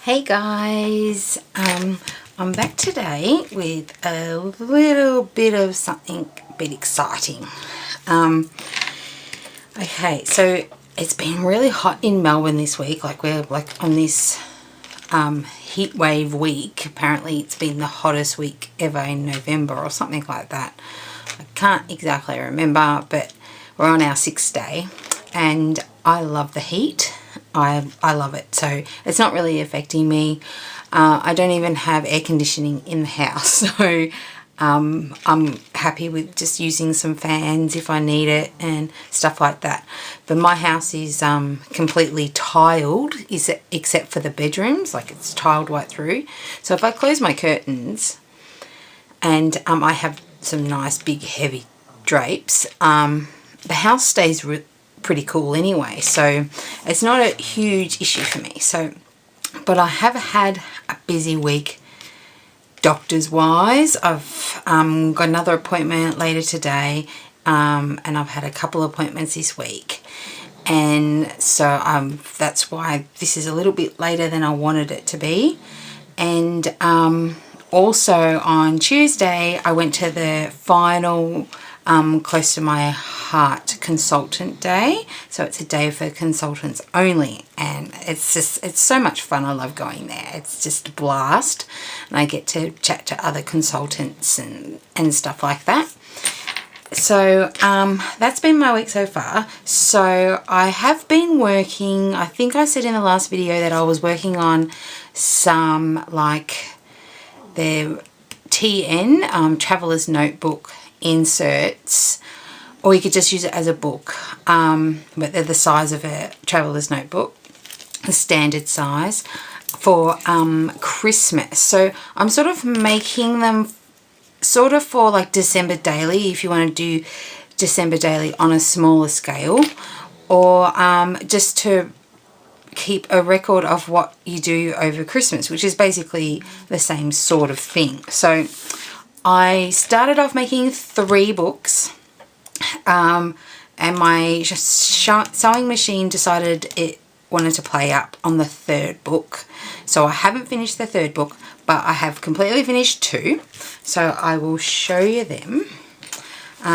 Hey guys, I'm back today with a little bit of something a bit exciting. Okay, so it's been really hot in Melbourne this week. Like we're like on this heat wave week. Apparently it's been the hottest week ever in November or something like that. I can't exactly remember, but we're on our 6th day and I love the heat. I love it, so it's not really affecting me. I don't even have air conditioning in the house, so I'm happy with just using some fans if I need it and stuff like that. But my house is completely tiled, except for the bedrooms, like it's tiled right through. So if I close my curtains and I have some nice big heavy drapes, the house stays pretty cool anyway, so it's not a huge issue for me. So, but I have had a busy week doctors wise. I've got another appointment later today, and I've had a couple of appointments this week, and so that's why this is a little bit later than I wanted it to be. And also on Tuesday I went to the final Close to My Heart consultant day. So it's a day for consultants only, and it's so much fun. I love going there. It's just a blast, and I get to chat to other consultants and stuff like that. So that's been my week so far. So I have been working, I think I said in the last video that I was working on some like the TN Traveler's Notebook inserts, or you could just use it as a book, but they're the size of a Traveler's Notebook, the standard size for Christmas. So I'm sort of making them sort of for like December daily, if you want to do December daily on a smaller scale, or just to keep a record of what you do over Christmas, which is basically the same sort of thing. So I started off making 3 books, and my sewing machine decided it wanted to play up on the 3rd book. So I haven't finished the 3rd book, but I have completely finished 2. So I will show you them.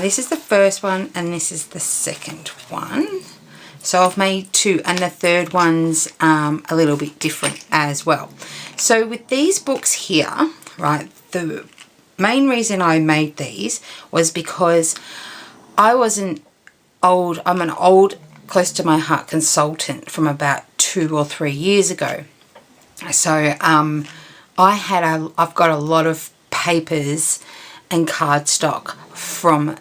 This is the first one and this is the second one. So I've made 2, and the 3rd one's a little bit different as well. So with these books here, right, the main reason I made these was because I'm an old Close to My Heart consultant from about 2 or 3 years ago. So I've got a lot of papers and cardstock from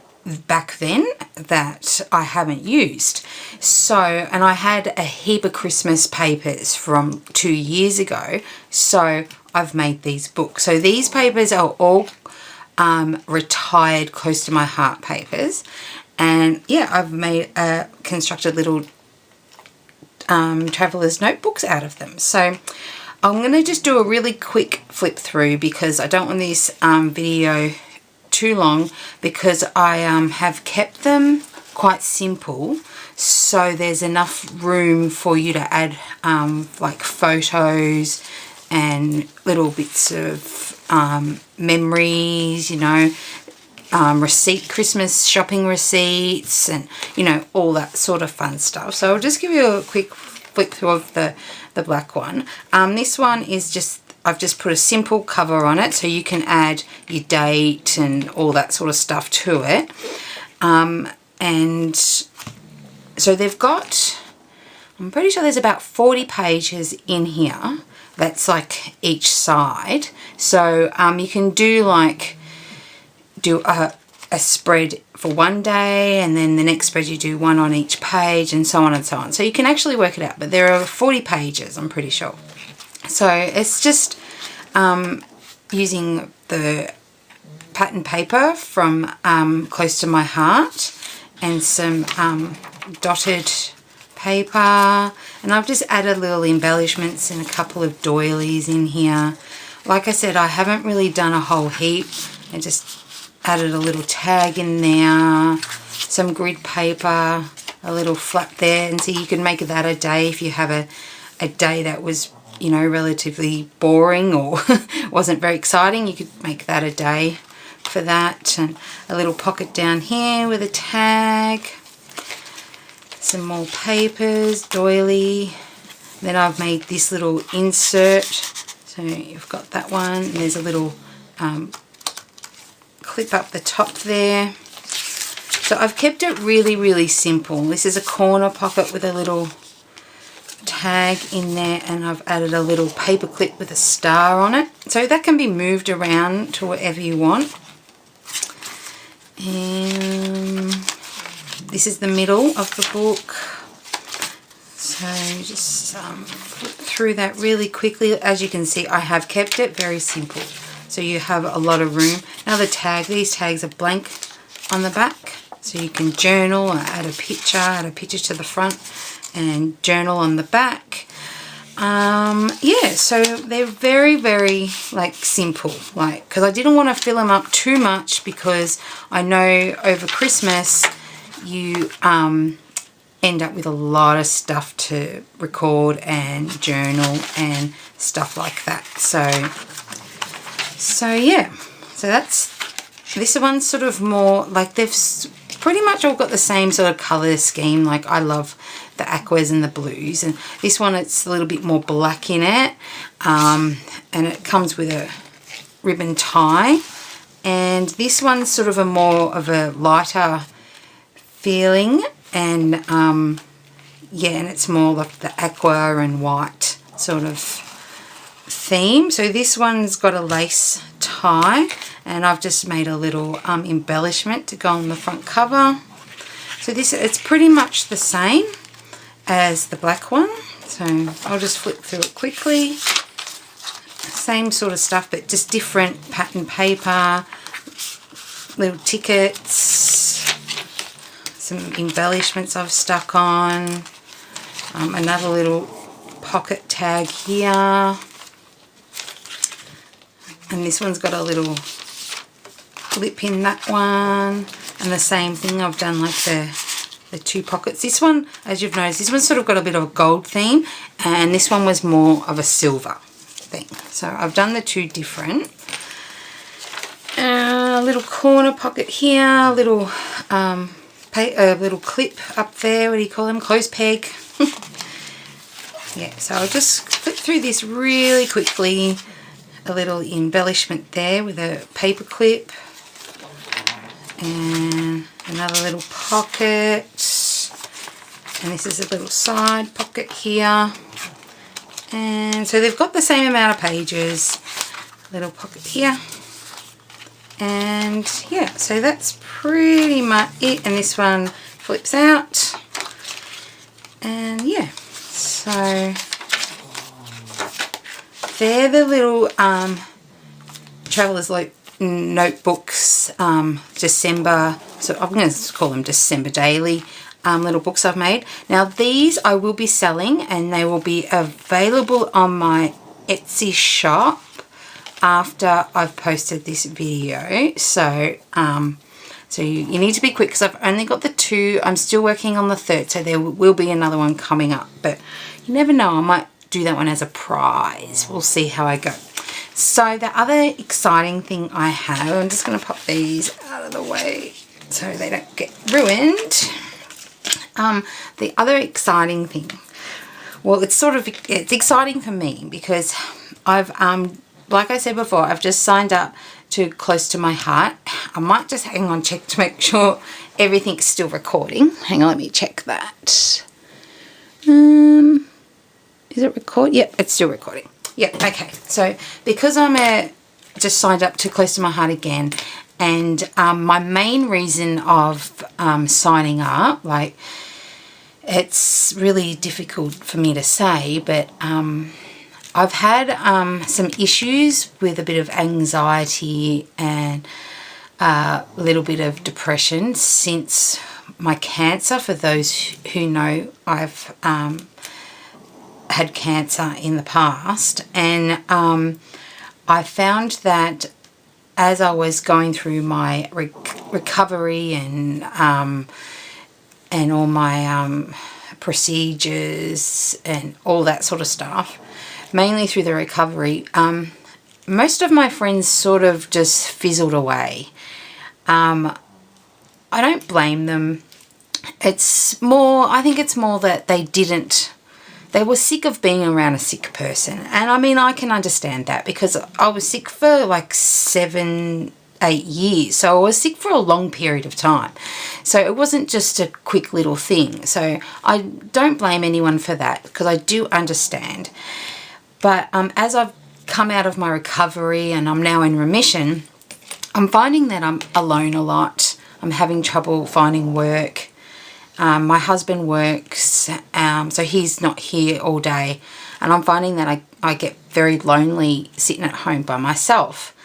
back then that I haven't used. So, and I had a heap of Christmas papers from 2 years ago, so I've made these books. So these papers are all retired Close to My Heart papers, and yeah, I've made constructed little traveler's notebooks out of them. So I'm going to just do a really quick flip through because I don't want this video too long, because I have kept them quite simple, so there's enough room for you to add like photos and little bits of memories, you know, Christmas shopping receipts, and you know, all that sort of fun stuff. So I'll just give you a quick flip through of the black one. This one is just, I've just put a simple cover on it, so you can add your date and all that sort of stuff to it. And so they've got, I'm pretty sure there's about 40 pages in here. That's like each side. So you can do a spread for one day, and then the next spread you do one on each page, and so on and so on. So you can actually work it out, but there are 40 pages, I'm pretty sure. So it's just using the pattern paper from Close to My Heart and some dotted paper, and I've just added little embellishments and a couple of doilies in here. Like I said, I haven't really done a whole heap. I just added a little tag in there, some grid paper, a little flap there, and so you can make that a day if you have a day that was you know, relatively boring or wasn't very exciting, you could make that a day for that. And a little pocket down here with a tag, some more papers, doily. Then I've made this little insert, so you've got that one, and there's a little clip up the top there. So I've kept it really, really simple. This is a corner pocket with a little tag in there, and I've added a little paper clip with a star on it, so that can be moved around to wherever you want. And this is the middle of the book, so just flip through that really quickly. As you can see, I have kept it very simple, so you have a lot of room. Now the tag, these tags are blank on the back, so you can journal or add a picture to the front and journal on the back. Yeah, so they're very, very like simple, like, because I didn't want to fill them up too much, because I know over Christmas you end up with a lot of stuff to record and journal and stuff like that. So yeah, so this one's sort of more like, they've pretty much all got the same sort of colour scheme. Like, I love the aquas and the blues, and this one, it's a little bit more black in it, and it comes with a ribbon tie. And this one's sort of a more of a lighter feeling, and yeah, and it's more like the aqua and white sort of theme. So this one's got a lace tie, and I've just made a little embellishment to go on the front cover. So it's pretty much the same as the black one, so I'll just flip through it quickly. Same sort of stuff, but just different pattern paper, little tickets, some embellishments I've stuck on, another little pocket tag here, and this one's got a little clip in that one, and the same thing, I've done like the two pockets. This one, as you've noticed, this one's sort of got a bit of a gold theme, and this one was more of a silver thing. So I've done the two different. A little corner pocket here, a little clip up there, what do you call them, clothes peg. Yeah, so I'll just flip through this really quickly. A little embellishment there with a paper clip, and another little pocket, and this is a little side pocket here. And so they've got the same amount of pages. Little pocket here, and yeah, so that's pretty much it. And this one flips out, and yeah, so they're the little Traveller's Notebooks December, so I'm going to call them December Daily little books I've made. Now these I will be selling, and they will be available on my Etsy shop after I've posted this video. So so you need to be quick, because I've only got the two. I'm still working on the third, so there will be another one coming up, but you never know, I might do that one as a prize. We'll see how I go. So the other exciting thing I have, I'm just going to pop these out of the way so they don't get ruined. The other exciting thing, well, it's exciting for me, because I've like I said before, I've just signed up to Close to My Heart. I might just hang on, check to make sure everything's still recording. Hang on, let me check that. Is it record? Yep, it's still recording. Yep, okay. So because I'm just signed up to Close to My Heart again, and my main reason of signing up, like, it's really difficult for me to say, but I've had some issues with a bit of anxiety and a little bit of depression since my cancer. For those who know, I've had cancer in the past, and I found that as I was going through my recovery and all my procedures and all that sort of stuff, mainly through the recovery, most of my friends sort of just fizzled away. I don't blame them. It's more, I think it's more that they were sick of being around a sick person. And I mean, I can understand that because I was sick for like 7-8 years. So I was sick for a long period of time. So it wasn't just a quick little thing. So I don't blame anyone for that because I do understand. But as I've come out of my recovery and I'm now in remission, I'm finding that I'm alone a lot. I'm having trouble finding work. My husband works, so he's not here all day. And I'm finding that I get very lonely sitting at home by myself.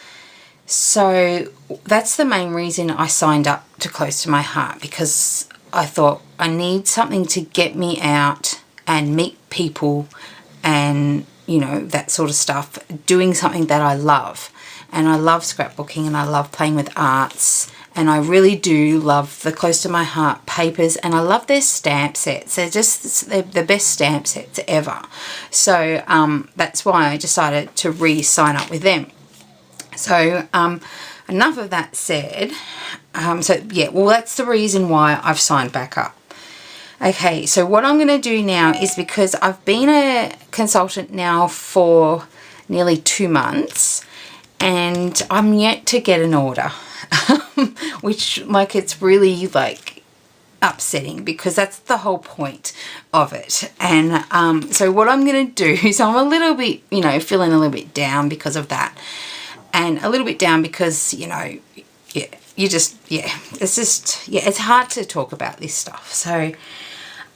So that's the main reason I signed up to Close to My Heart, because I thought I need something to get me out and meet people and, you know, that sort of stuff, doing something that I love. And I love scrapbooking and I love playing with arts. And I really do love the Close to My Heart papers, and I love their stamp sets. They're the best stamp sets ever. So that's why I decided to re-sign up with them. So enough of that said. So yeah, well, that's the reason why I've signed back up. Okay, so what I'm going to do now is, because I've been a consultant now for nearly 2 months, and I'm yet to get an order. Which, like, it's really like upsetting because that's the whole point of it. And so what I'm going to do is, I'm a little bit, you know, feeling a little bit down because of that, and a little bit down because, you know, yeah, it's hard to talk about this stuff. So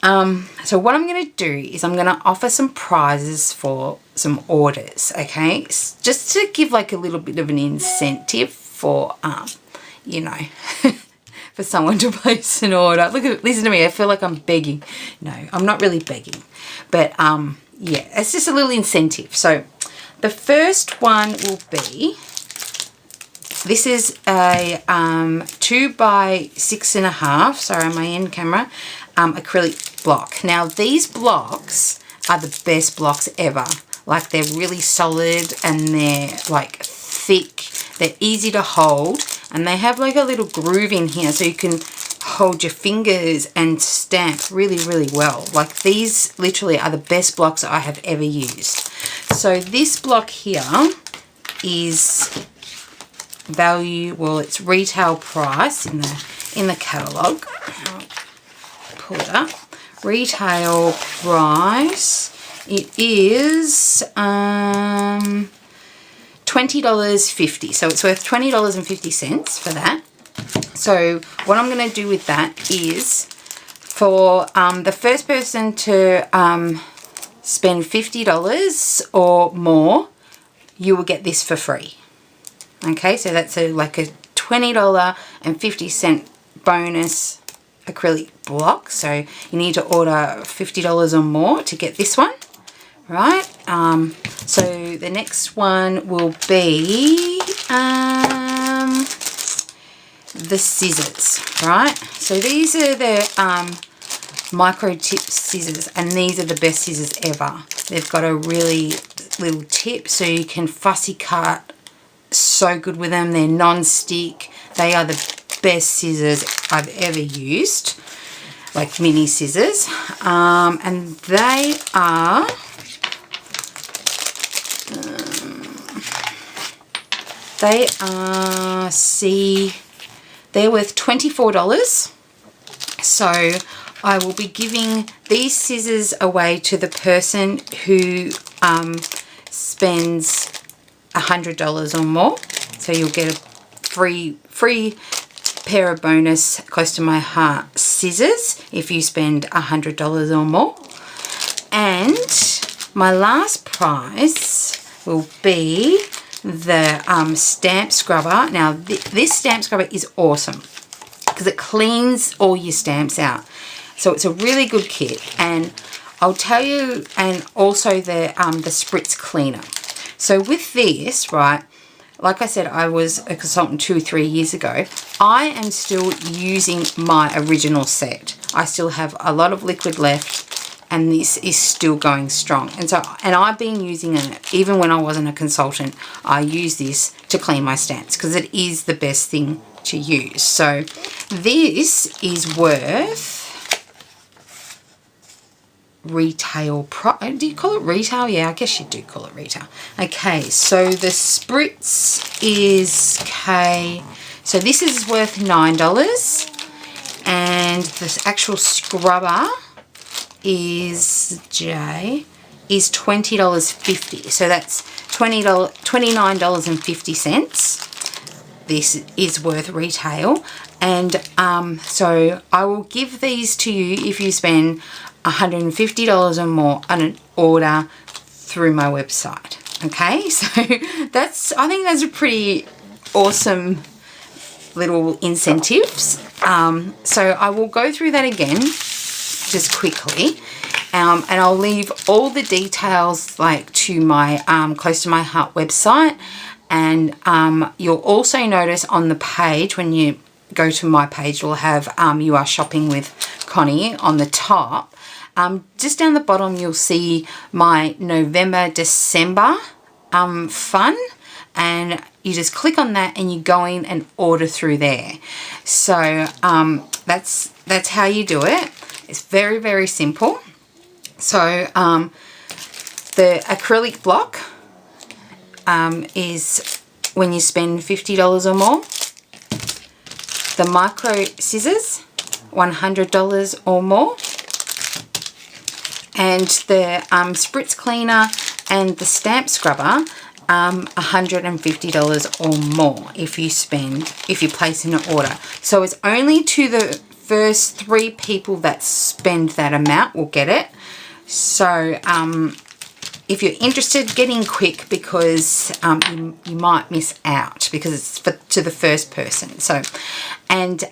so what I'm going to do is I'm going to offer some prizes for some orders, okay, just to give like a little bit of an incentive for you know, for someone to place an order. Listen to me, I feel like I'm begging. No, I'm not really begging. But yeah, it's just a little incentive. So the first one will be, this is a 2 by 6.5, sorry, my end camera, acrylic block. Now these blocks are the best blocks ever. Like, they're really solid and they're like thick. They're easy to hold, and they have like a little groove in here so you can hold your fingers and stamp really, really well. Like, these literally are the best blocks I have ever used. So this block here is value, well, it's retail price in the catalogue. I'll pull it up. Retail price, it is $20.50. So it's worth $20.50 for that. So what I'm going to do with that is, for the first person to spend $50 or more, you will get this for free. Okay, so that's like a $20.50 bonus acrylic block. So you need to order $50 or more to get this one. Right, so the next one will be the scissors, right? So these are the micro tip scissors, and these are the best scissors ever. They've got a really little tip so you can fussy cut so good with them. They're non-stick. They are the best scissors I've ever used, like mini scissors, and they are they're worth $24. So I will be giving these scissors away to the person who spends $100 or more. So you'll get a free pair of bonus Close to My Heart scissors if you spend $100 or more. And my last prize will be the stamp scrubber. Now this stamp scrubber is awesome because it cleans all your stamps out. So it's a really good kit, and I'll tell you, and also the spritz cleaner. So with this, right, like I said, I was a consultant 2 or 3 years ago. I am still using my original set. I still have a lot of liquid left, and this is still going strong. And I've been using it even when I wasn't a consultant. I use this to clean my stamps because it is the best thing to use. So this is worth retail do you call it retail? Yeah, I guess you do call it retail. Okay, so the spritz is so this is worth $9, and the actual scrubber is $20.50. So that's $29.50. This is worth retail, and so I will give these to you if you spend $150 or more on an order through my website. Okay, so I think that's a pretty awesome little incentives. So I will go through that again just quickly, and I'll leave all the details like to my Close to My Heart website, and you'll also notice on the page when you go to my page, we'll have You Are Shopping with Connie on the top. Just down the bottom you'll see my November December fun, and you just click on that and you go in and order through there. So that's how you do it. It's very, very simple. So the acrylic block is when you spend $50 or more. The micro scissors, $100 or more. And the spritz cleaner and the stamp scrubber, $150 or more if you place an order. So it's only to the first 3 people that spend that amount will get it. So if you're interested, get in quick, because you might miss out because it's to the first person. So, and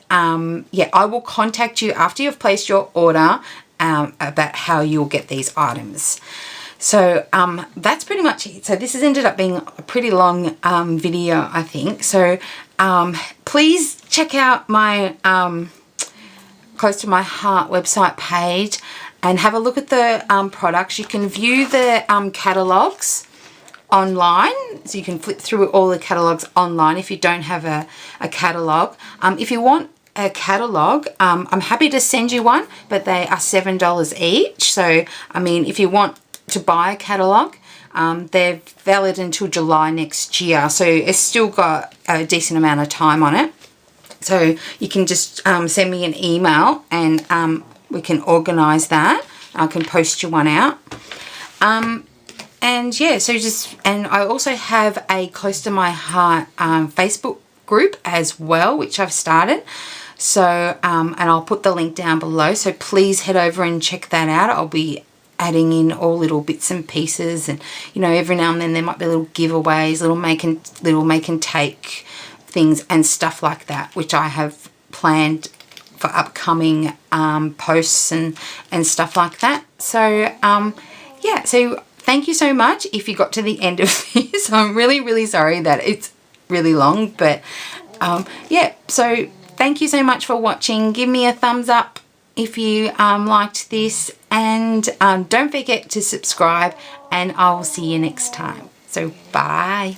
yeah, I will contact you after you've placed your order about how you'll get these items. So that's pretty much it. So this has ended up being a pretty long video, I think. So please check out my Close to My Heart website page and have a look at the products. You can view the catalogues online, so you can flip through all the catalogues online if you don't have a catalogue. If you want a catalogue, I'm happy to send you one, but they are $7 each. So I mean, if you want to buy a catalogue, they're valid until July next year, so it's still got a decent amount of time on it. So you can just send me an email and we can organise that. I can post you one out. And yeah, so and I also have a Close to My Heart Facebook group as well, which I've started. So, and I'll put the link down below. So please head over and check that out. I'll be adding in all little bits and pieces, and you know, every now and then there might be little giveaways, little make and take things and stuff like that, which I have planned for upcoming posts and stuff like that. So yeah, so thank you so much if you got to the end of this. I'm really, really sorry that it's really long, but yeah, so thank you so much for watching. Give me a thumbs up if you liked this, and don't forget to subscribe, and I'll see you next time. So bye.